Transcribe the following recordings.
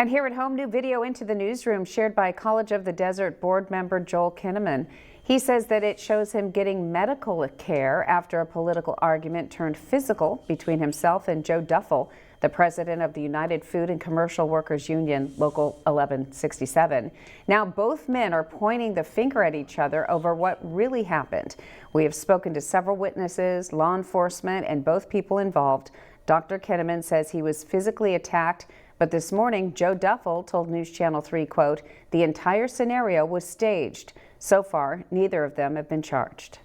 And here at home, new video into the newsroom shared by College of the Desert board member Joel Kinnaman. He says that it shows him getting medical care after a political argument turned physical between himself and Joe Duffel, the president of the United Food and Commercial Workers Union, Local 1167. Now both men are pointing the finger at each other over what really happened. We have spoken to several witnesses, law enforcement, and both people involved. Dr. Kinnaman says he was physically attacked, but this morning, Joe Duffel told News Channel 3, quote, "The entire scenario was staged. So far, neither of them have been charged."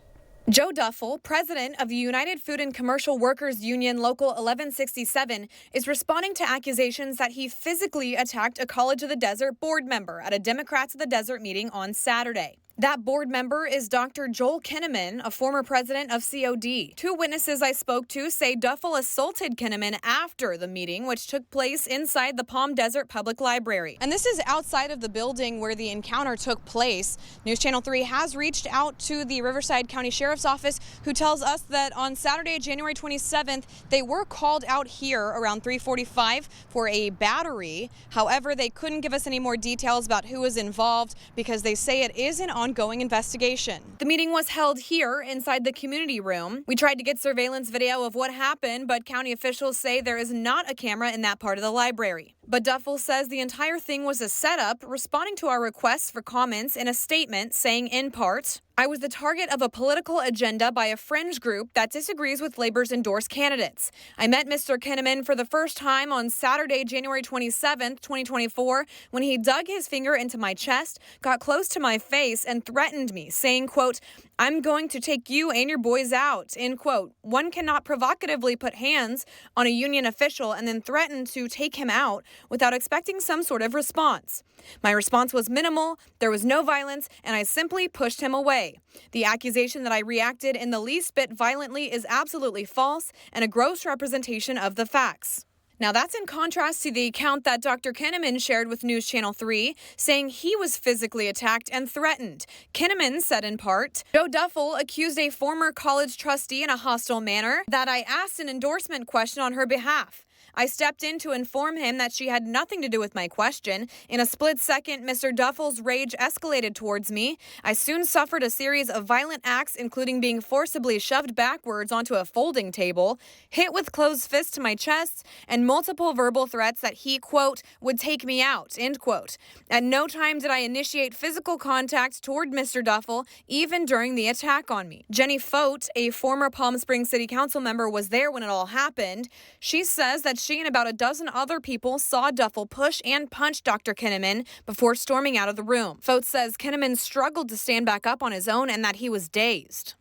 Joe Duffel, president of the United Food and Commercial Workers Union Local 1167, is responding to accusations that he physically attacked a College of the Desert board member at a Democrats of the Desert meeting on Saturday. That board member is Dr. Joel Kinnaman, a former president of COD. Two witnesses I spoke to say Duffel assaulted Kinnaman after the meeting, which took place inside the Palm Desert Public Library. And this is outside of the building where the encounter took place. News Channel 3 has reached out to the Riverside County Sheriff's Office, who tells us that on Saturday, January 27th, they were called out here around 3:45 for a battery. However, they couldn't give us any more details about who was involved because they say it is an ongoing investigation. The meeting was held here inside the community room. We tried to get surveillance video of what happened, but county officials say there is not a camera in that part of the library. But Duffel says the entire thing was a setup, responding to our requests for comments in a statement saying, in part, "I was the target of a political agenda by a fringe group that disagrees with Labor's endorsed candidates. I met Mr. Kinnaman for the first time on Saturday, January 27th, 2024, when he dug his finger into my chest, got close to my face, and threatened me, saying, quote, 'I'm going to take you and your boys out,' end quote. One cannot provocatively put hands on a union official and then threaten to take him out without expecting some sort of response. My response was minimal, there was no violence, and I simply pushed him away. The accusation that I reacted in the least bit violently is absolutely false and a gross representation of the facts." Now that's in contrast to the account that Dr. Kinnaman shared with News Channel 3, saying he was physically attacked and threatened. Kinnaman said in part, "Joe Duffel accused a former college trustee in a hostile manner that I asked an endorsement question on her behalf. I stepped in to inform him that she had nothing to do with my question. In a split second, Mr. Duffel's rage escalated towards me. I soon suffered a series of violent acts, including being forcibly shoved backwards onto a folding table, hit with closed fists to my chest, and multiple verbal threats that he, quote, would take me out, end quote. At no time did I initiate physical contact toward Mr. Duffel, even during the attack on me." Jenny Fote, a former Palm Springs City Council member, was there when it all happened. She says that she and about a dozen other people saw Duffel push and punch Dr. Kinnaman before storming out of the room. Fote says Kinnaman struggled to stand back up on his own and that he was dazed.